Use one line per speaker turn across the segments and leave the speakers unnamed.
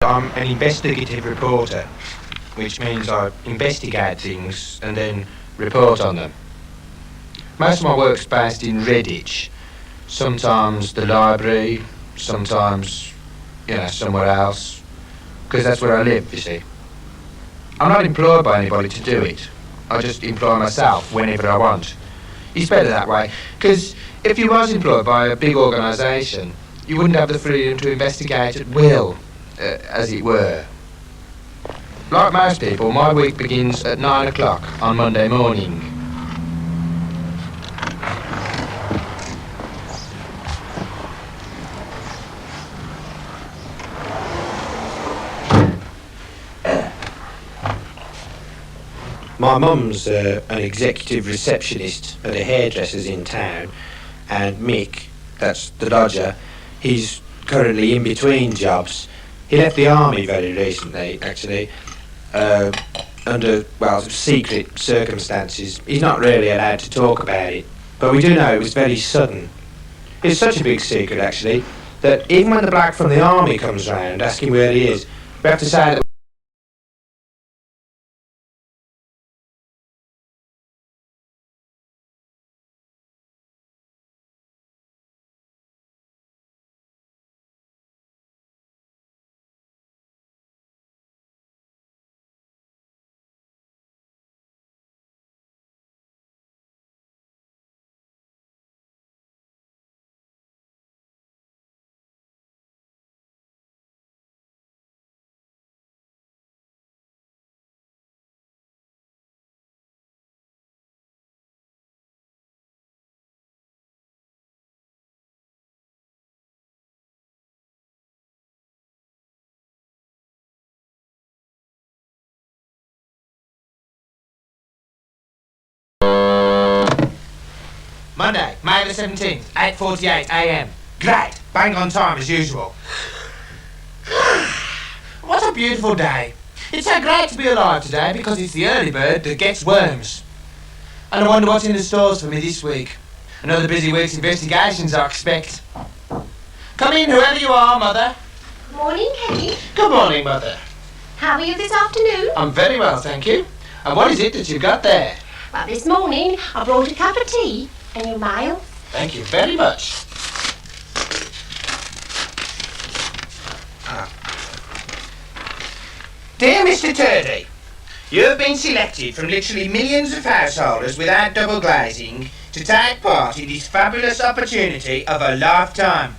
I'm an investigative reporter, which means I investigate things and then report on them. Most of my work's based in Redditch. Sometimes the library, sometimes, somewhere else. Because that's where I live, you see. I'm not employed by anybody to do it. I just employ myself whenever I want. It's better that way, because if you was employed by a big organisation, you wouldn't have the freedom to investigate at will, as it were. Like most people, my week begins at 9 o'clock on Monday morning. My mum's an executive receptionist at a hairdresser's in town, and Mick, that's the lodger, he's currently in between jobs. He left the army very recently, actually, under, secret circumstances. He's not really allowed to talk about it, but we do know it was very sudden. It's such a big secret, actually, that even when the bloke from the army comes round asking where he is, we have to say that Monday, May the 17th, 8:48 a.m. Great! Bang on time as usual. What a beautiful day. It's so great to be alive today because it's the early bird that gets worms. And I wonder what's in the stores for me this week. Another busy week's investigations, I expect. Come in, whoever you are, Mother.
Good morning, Kenny.
Good morning, Mother.
How are you this afternoon?
I'm very well, thank you. And what is it that you've got there?
Well, this morning I brought a cup of tea and your mail.
Thank you very much. Dear Mr. Turvey, you have been selected from literally millions of householders without double glazing to take part in this fabulous opportunity of a lifetime.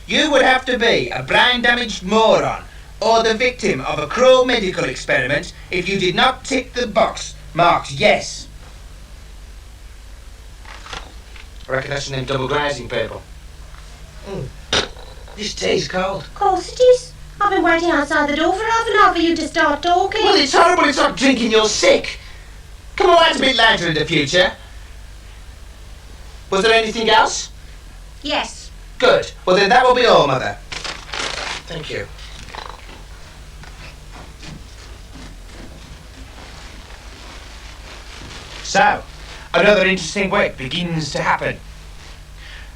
You would have to be a brain-damaged moron or the victim of a cruel medical experiment if you did not tick the box marked yes. I reckon that's them double glazing people. This tea's cold.
Of course it is. I've been waiting outside the door for half an hour for you to start talking.
Well, it's horrible. It's like drinking you're sick. Come on, that's a bit later in the future. Was there anything else?
Yes.
Good. Well, then that will be all, Mother. Thank you. So, another interesting week begins to happen.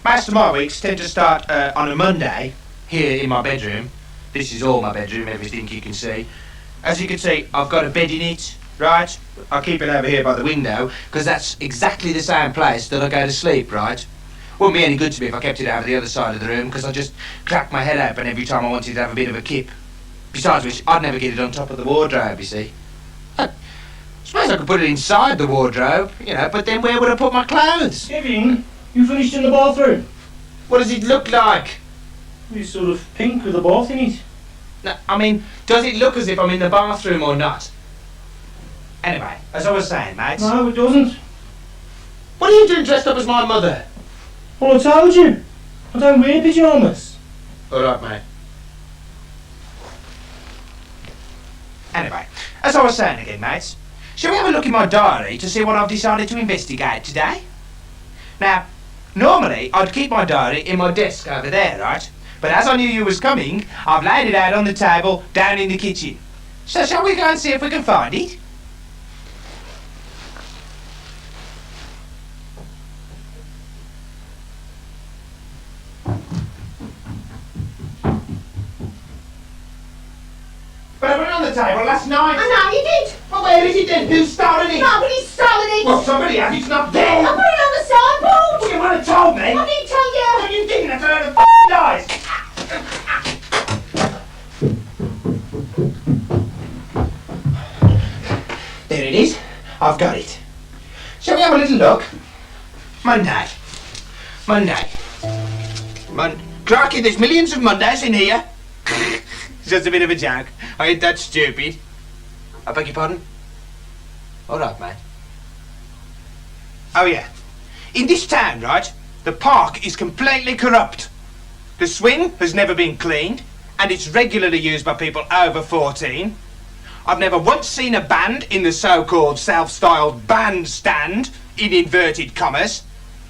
Most of my weeks tend to start on a Monday, here in my bedroom. This is all my bedroom, everything you can see. As you can see, I've got a bed in it, right? I keep it over here by the window, because that's exactly the same place that I go to sleep, right? Wouldn't be any good to me if I kept it over the other side of the room, because I just crack my head open every time I wanted to have a bit of a kip. Besides which, I'd never get it on top of the wardrobe, you see. I suppose I could put it inside the wardrobe, but then where would I put my clothes?
Kevin, you finished in the bathroom.
What does it look like?
It's sort of pink with a bath in it.
No, I mean, does it look as if I'm in the bathroom or not? Anyway, as I was saying, mates.
No, it doesn't.
What are you doing dressed up as my mother?
Well, I told you. I don't wear pyjamas.
Alright, mate. Anyway, as I was saying again, mates, shall we have a look in my diary to see what I've decided to investigate today? Now, normally I'd keep my diary in my desk over there, right? But as I knew you was coming, I've laid it out on the table down in the kitchen. So shall we go and see if we can find it? the table last night.
I know you did.
Well, where is it then? Who's stolen it?
Nobody's stolen it.
Well, somebody has. It's not there.
I put it on the sideboard.
Well, you might have told me.
I didn't tell you.
Well, you didn't. That's a load of f***ing lies. There it is. I've got it. Shall we have a little look? Monday. Crikey, there's millions of Mondays in here. Just a bit of a joke. I ain't that stupid. I beg your pardon? All right, mate. Oh, yeah. In this town, right, the park is completely corrupt. The swing has never been cleaned, and it's regularly used by people over 14. I've never once seen a band in the so-called self-styled bandstand, in inverted commas.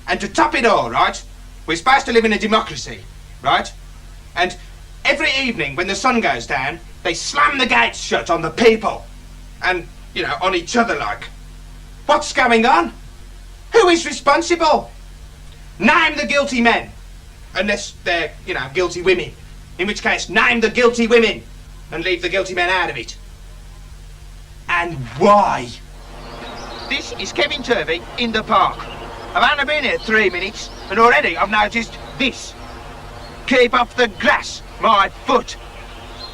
And to top it all, right, we're supposed to live in a democracy, right? And every evening when the sun goes down, they slam the gates shut on the people. And, you know, on each other like. What's going on? Who is responsible? Name the guilty men. Unless they're, you know, guilty women. In which case, name the guilty women and leave the guilty men out of it. And why? This is Kevin Turvey in the park. I've only been here 3 minutes and already I've noticed this. Keep off the grass, my foot.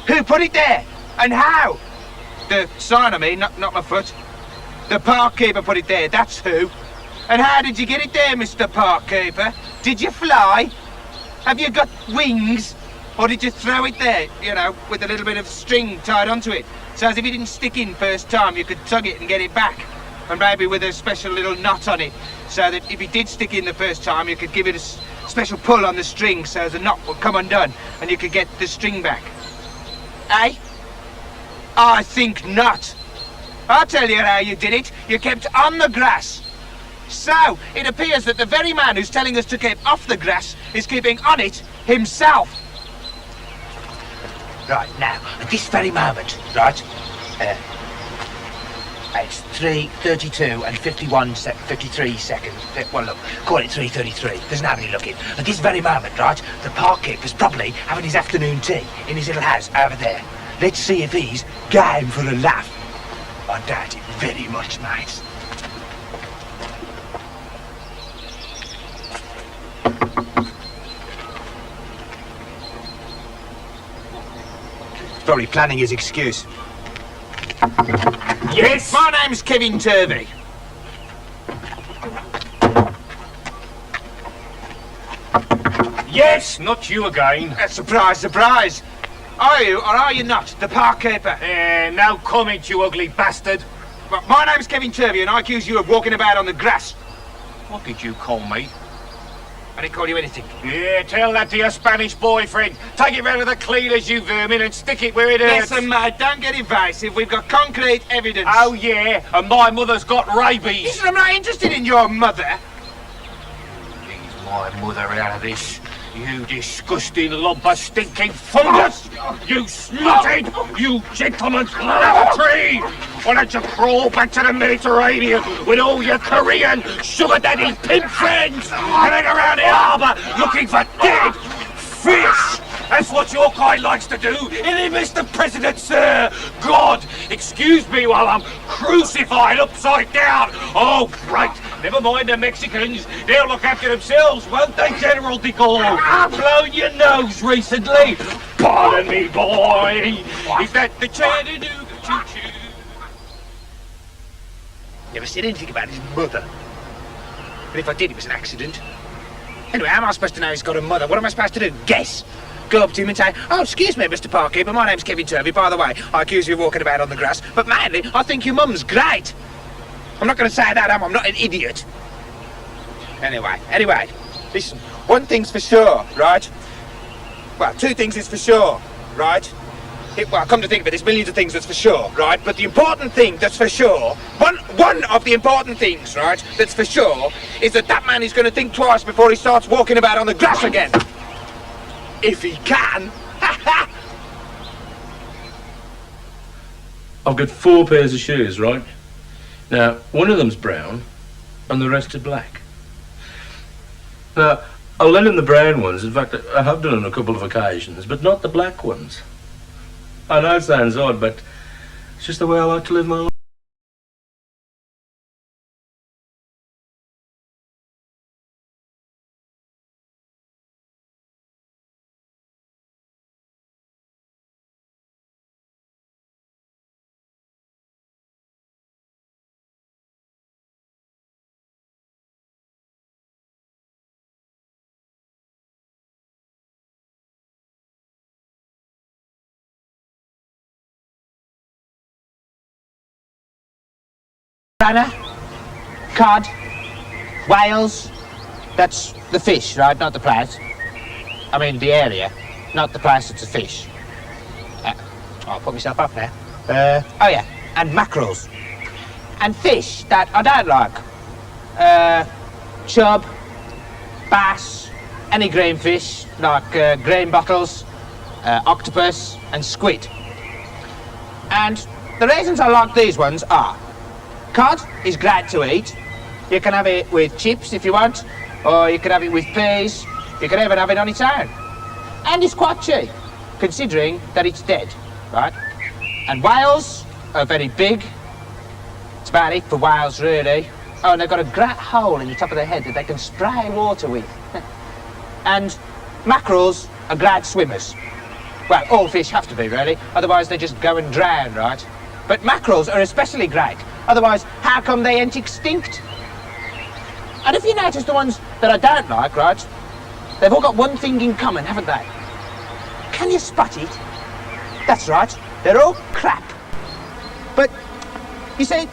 Who put it there? And how? The sign, I mean, not my foot. The park keeper put it there, that's who. And how did you get it there, Mr. Park Keeper? Did you fly? Have you got wings? Or did you throw it there, you know, with a little bit of string tied onto it? So as if it didn't stick in first time, you could tug it and get it back. And maybe with a special little knot on it, so that if it did stick in the first time, you could give it a special pull on the string so the knot would come undone and you could get the string back. Eh? I think not. I'll tell you how you did it. You kept on the grass. So, it appears that the very man who's telling us to keep off the grass is keeping on it himself. Right, now, at this very moment, right, it's 3:32 and 53 seconds. Well, look, call it 3:33. There's nobody looking. At this very moment, right, the park keeper's probably having his afternoon tea in his little house over there. Let's see if he's game for a laugh. I doubt it very much, mate. He's probably planning his excuse. Yes? My name's Kevin Turvey.
Yes, not you again.
Surprise, surprise. Are you, or are you not, the park keeper?
No comment, you ugly bastard.
Well, my name's Kevin Turvey, and I accuse you of walking about on the grass.
What did you call me?
I didn't call you anything.
Yeah, tell that to your Spanish boyfriend. Take it round to the cleaners, you vermin, and stick it where it hurts.
Listen, mate, don't get evasive. We've got concrete evidence.
Oh, yeah, and my mother's got rabies.
Listen, I'm not interested in your mother.
Leave my mother out of this. You disgusting lump of stinking fungus! You snotted! You gentleman's lavatory! Why don't you crawl back to the Mediterranean with all your Korean sugar daddy pimp friends and hang around the harbour looking for dead fish? That's what your kind likes to do, isn't it, Mr. President, sir? God, excuse me while I'm crucified upside down. Oh, right. Never mind the Mexicans. They'll look after themselves, won't they, General de Gaulle? I've blown your nose recently. Pardon me, boy. Is that the Chattanooga choo-choo?
Never said anything about his mother. But if I did, it was an accident. Anyway, how am I supposed to know he's got a mother? What am I supposed to do? Guess? Go up to him and say, oh, excuse me, Mr. Parkkeeper, my name's Kevin Turvey. By the way, I accuse you of walking about on the grass, but mainly, I think your mum's great. I'm not going to say that, am I? I'm not an idiot. Anyway, listen, one thing's for sure, right? Well, two things is for sure, right? Well, come to think of it, there's millions of things that's for sure, right? But the important thing that's for sure, one of the important things, right, that's for sure, is that man is going to think twice before he starts walking about on the grass again. If he can.
I've got 4 pairs of shoes, right? Now, one of them's brown, and the rest are black. Now, I'll lend him the brown ones. In fact, I have done on a couple of occasions, but not the black ones. I know it sounds odd, but It's just the way I like to live my life.
Banner, cod, whales, that's the fish, right, not the place. I mean the area, not the place, it's a fish. I'll put myself up now. Oh yeah, and mackerels. And fish that I don't like. Chub, bass, any green fish, like green bottles, octopus and squid. And the reasons I like these ones are: cod is great to eat. You can have it with chips if you want, or you can have it with peas. You can even have it on its own. And it's quite cheap, considering that it's dead, right? And whales are very big. That's about it for whales, really. Oh, and they've got a great hole in the top of their head that they can spray water with. And mackerels are great swimmers. Well, all fish have to be, really, otherwise they just go and drown, right? But mackerels are especially great. Otherwise, how come they ain't extinct? And if you notice the ones that I don't like, right, they've all got one thing in common, haven't they? Can you spot it? That's right, they're all crap. But, you see,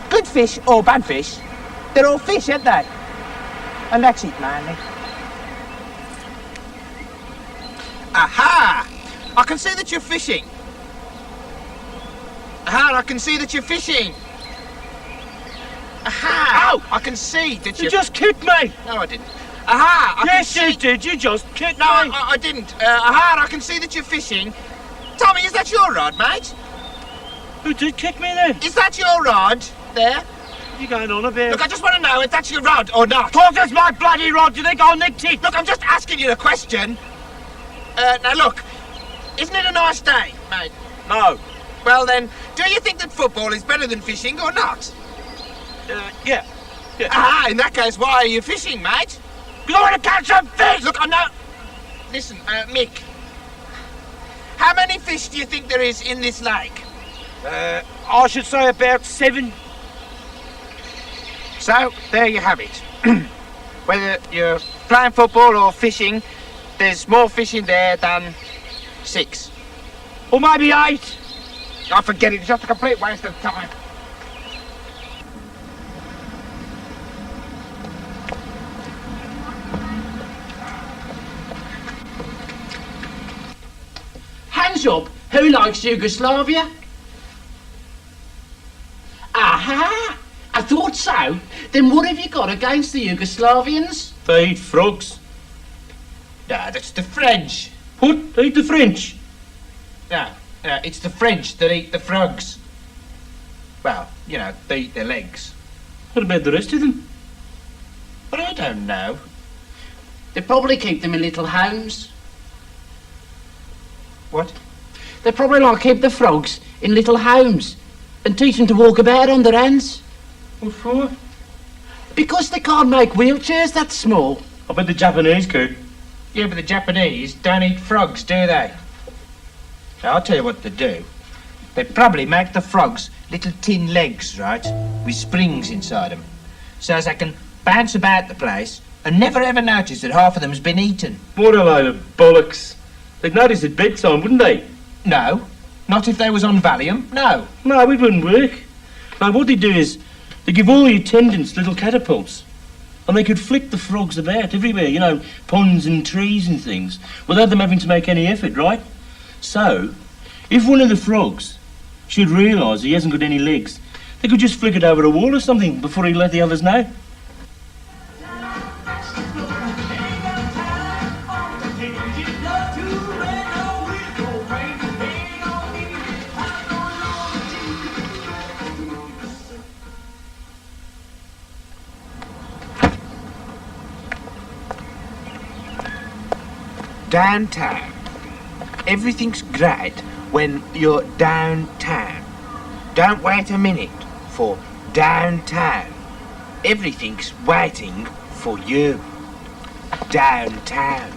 good fish or bad fish, they're all fish, aren't they? And that's it, mainly. Aha! I can see that you're fishing. Aha, I can see that you're fishing. Aha!
Ow!
I can see that
You just kicked me!
No, I didn't. Aha!
Yes, you did. You just kicked
No,
me.
I didn't. Aha! I can see that you're fishing. Tommy, is that your rod, mate?
Who did kick me then?
Is that your rod? There?
You going on a bit?
Look, I just want to know if that's your rod or not.
Talk, that's my bloody rod. Do you think I'll nick it?
Look, I'm just asking you a question. Now look, isn't it a nice day, mate?
No.
Well then, do you think that football is better than fishing or not?
Yeah.
Ah, in that case, why are you fishing, mate?
You want to catch some fish?
Look, I know. Listen, Mick. How many fish do you think there is in this lake?
I should say about 7.
So, there you have it. Whether you're playing football or fishing, there's more fish in there than 6.
Or maybe 8.
I forget it, it's just a complete waste of time.
Hands up, who likes Yugoslavia? Aha! I thought so. Then what have you got against the Yugoslavians?
They eat frogs.
No, that's the French.
What? They eat the French?
No, it's the French that eat the frogs. Well, you know, they eat their legs.
What about the rest of them?
But I don't know.
They probably keep them in little homes.
What?
They probably like keep the frogs in little homes and teach them to walk about on their hands.
What for?
Because they can't make wheelchairs that small.
I bet the Japanese could.
Yeah, but the Japanese don't eat frogs, do they? Now, I'll tell you what they do. They probably make the frogs little tin legs, right? With springs inside them. So as they can bounce about the place and never ever notice that half of them's been eaten.
What a load of bollocks. They'd notice at bedtime, wouldn't they?
No. Not if they was on Valium, no.
No, it wouldn't work. No, what they do is, they give all the attendants little catapults. And they could flick the frogs about everywhere, you know, ponds and trees and things, without them having to make any effort, right? So, if one of the frogs should realise he hasn't got any legs, they could just flick it over a wall or something before he let the others know.
Downtown. Everything's great when you're downtown.
Don't wait a minute for downtown. Everything's waiting for you. Downtown.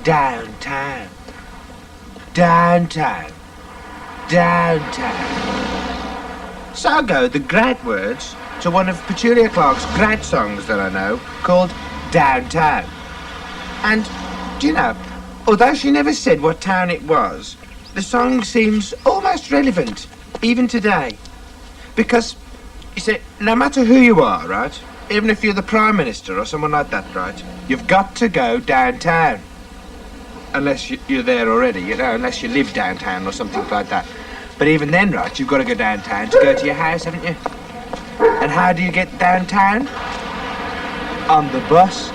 Downtown. Downtown. Downtown. So go the great words to one of Petulia Clark's great songs that I know, called Downtown. And, do you know, although she never said what town it was, the song seems almost relevant, even today. Because, you see, no matter who you are, right, even if you're the Prime Minister or someone like that, right, you've got to go downtown. Unless you're there already, you know, unless you live downtown or something like that. But even then, right, you've got to go downtown to go to your house, haven't you? And how do you get downtown? On the bus.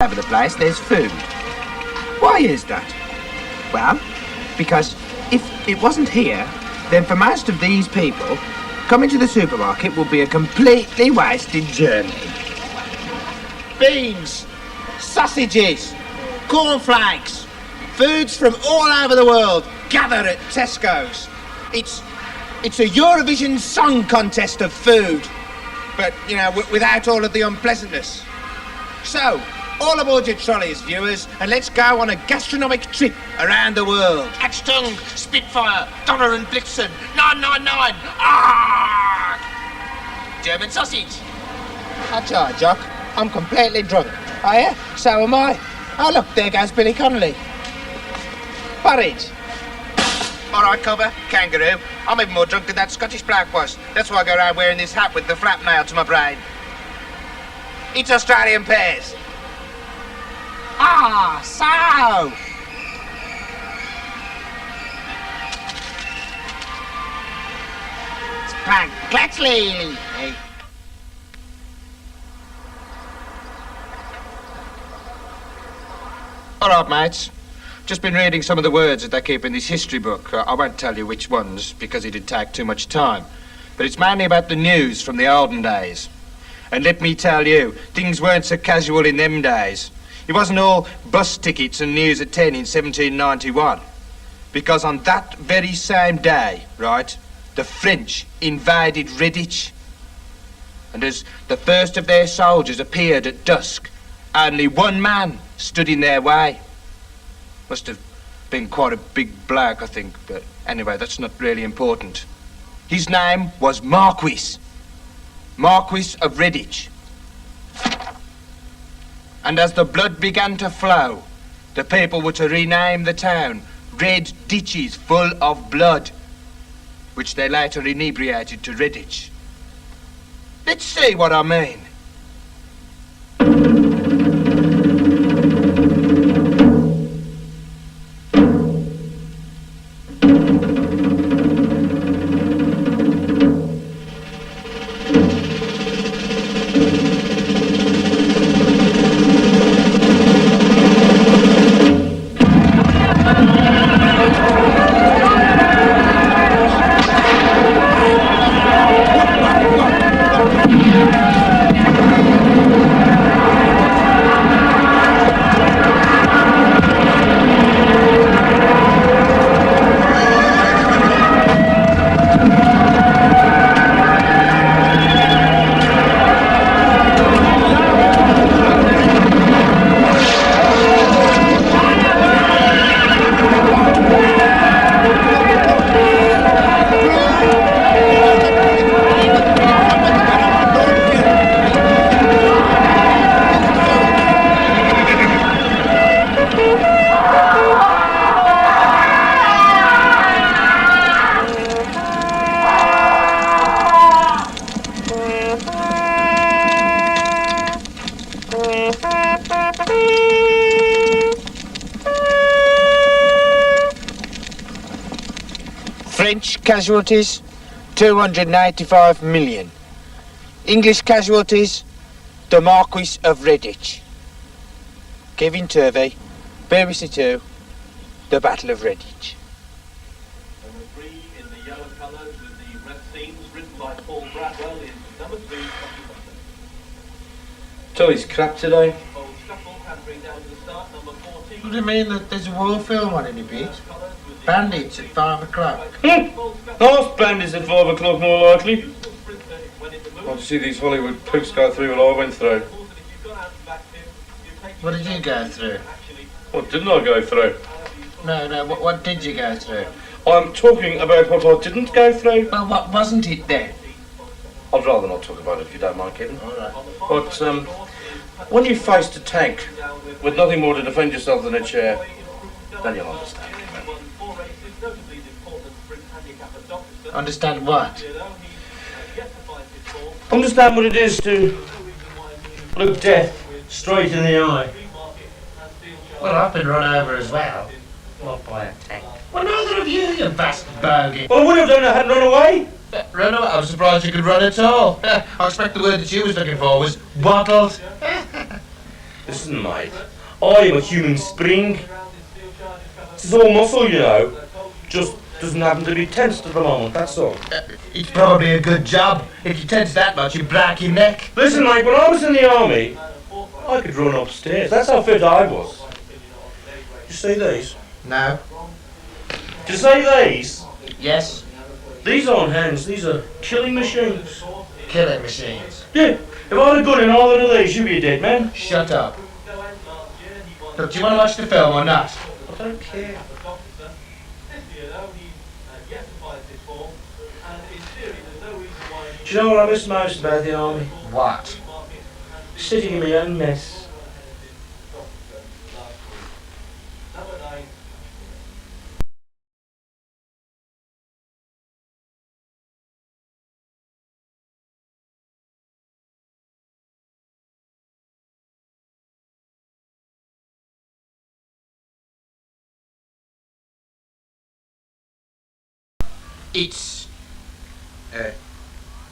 Over the place, there's food. Why is that? Well, because if it wasn't here, then for most of these people, coming to the supermarket would be a completely wasted journey. Beans, sausages, cornflakes, foods from all over the world gather at Tesco's. It's a Eurovision Song Contest of food, but, you know, without all of the unpleasantness. So, all aboard your trolleys, viewers, and let's go on a gastronomic trip around the world. Hatchtung, Spitfire, Donner and Blitzen, 999, Arrgh! German sausage. I tell you, Jock, I'm completely drunk. Are you? So am I. Oh, look, there goes Billy Connolly. Porridge. All right, Cobber, kangaroo. I'm even more drunk than that Scottish bloke was. That's why I go around wearing this hat with the flap nailed to my brain. It's Australian pears. Ah, so! It's Frank Glatsley. Hey. All right, mates. Just been reading some of the words that they keep in this history book. I won't tell you which ones, because it'd take too much time. But it's mainly about the news from the olden days. And let me tell you, things weren't so casual in them days. It wasn't all bus tickets and news at 10 in 1791. Because on that very same day, right, the French invaded Redditch. And as the first of their soldiers appeared at dusk, only one man stood in their way. Must have been quite a big bloke, I think, but anyway, that's not really important. His name was Marquis. Marquis of Redditch. And as the blood began to flow, the people were to rename the town Red Ditches Full of Blood, which they later inebriated to Redditch. Let's see what I mean. casualties, 285 million. English casualties, the Marquis of Redditch. Kevin Turvey, BBC 2, the Battle of Redditch.
Number 3 in the yellow colours with the red themes, written by Paul Bradwell, is number 3,
Tommy's crap today.
Old Shuffle, cantering down to the start, number 14.
What do you mean that there's a war film on in a bit? Bandits at 5 o'clock.
Horse bandits at 5 o'clock more likely. Want to see these Hollywood poops go through what I went through.
What did you go through?
What didn't I go through?
No, what did you go through?
I'm talking about what I didn't go through.
Well, what wasn't it then?
I'd rather not talk about it if you don't mind, Kevin.
Alright.
But when you faced a tank with nothing more to defend yourself than a chair, then you'll understand.
Understand what?
Understand what it is to look death straight in the eye.
Well, I've been run over as well. Not by a tank. Well, neither of you bastard bogey.
Well, I would have done it, I hadn't run away.
Run away? I was surprised you could run at all. I expect the word that you was looking for was wattled.
Listen, mate, I'm a human spring. It's all muscle, you know. Just doesn't happen to be tensed at the moment, that's all.
It's probably a good job. If you tense that much, you break your neck.
Listen, mate, when I was in the army, I could run upstairs. That's how fit I was. You see these?
No.
Did you see these?
Yes.
These aren't hands, these are killing machines.
Killing machines.
Yeah, if I had a gun in either of these, you'd be a dead man.
Shut up. Look, do you want to watch the film or not?
I don't care. Do you know what I miss most about the army?
What?
Sitting in my own mess.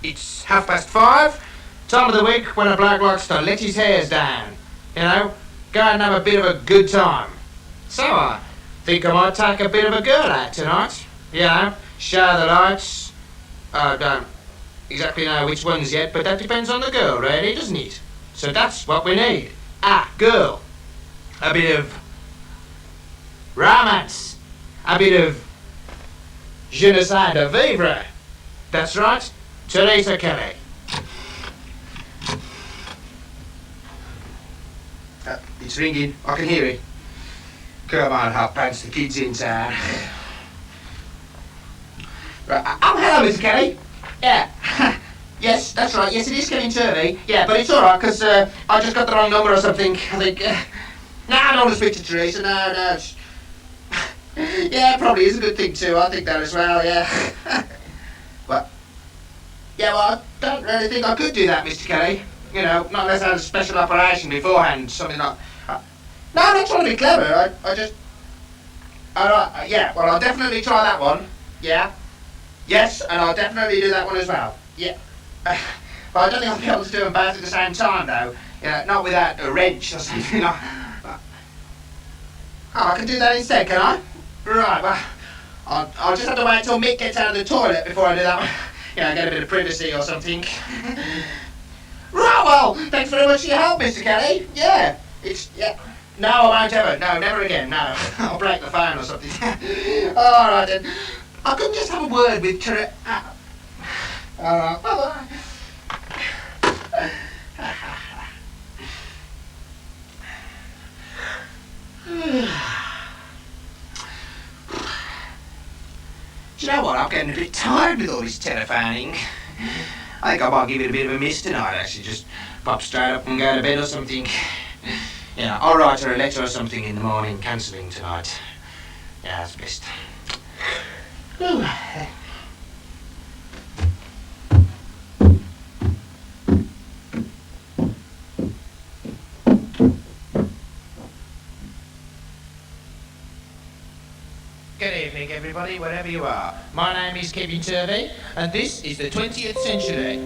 It's 5:30, time of the week when a bloke likes to let his hairs down. You know, go and have a bit of a good time. So I think I might take a bit of a girl out tonight. You know, show the lights. I don't exactly know which ones yet, but that depends on the girl, really, doesn't it? So that's what we need. A girl. A bit of romance. A bit of je ne sais de vivre. That's right, Teresa Kelly. It's ringing. I can hear it. Come on, hot pants, the kid's in town. Right. Oh, hello, Mr. Kelly. Yeah. Yes, that's right. Yes, it is Kevin Turvey. Yeah, but it's all right, because I just got the wrong number or something, I think. No, I don't want to speak to Teresa. No. Yeah, probably is a good thing, too. I think that as well, yeah. What? Yeah, well, I don't really think I could do that, Mr. Kelly. You know, not unless I had a special operation beforehand, something like... No, I'm not trying to be clever. I just... yeah, well, I'll definitely try that one. Yeah. Yes, and I'll definitely do that one as well. Yeah. But I don't think I'll be able to do them both at the same time, though. You know, not without a wrench or something. Oh, I can do that instead, can I? Right, well, I'll just have to wait till Mick gets out of the toilet before I do that one. You know, get a bit of privacy or something. Right, well, thanks very much for your help, Mr. Kelly. Yeah, yeah. No, I won't ever. No, never again, no. I'll break the phone or something. All right, then. I couldn't just have a word with Teresa. All right, bye-bye. Do you know what? I'm getting a bit tired with all this telephoning. I think I might give it a bit of a miss tonight, actually. Just pop straight up and go to bed or something. Yeah, I'll write her a letter or something in the morning, cancelling tonight. Yeah, that's best. Ooh. Get in. evening, everybody, wherever you are. My name is Kevin Turvey, and this is the 20th century.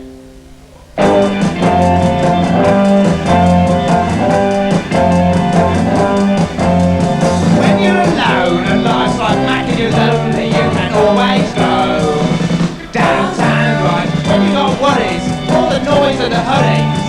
When you're alone and life's like macking you lonely, you can always go downtown, right? When you got worries, all the noise and the hurry.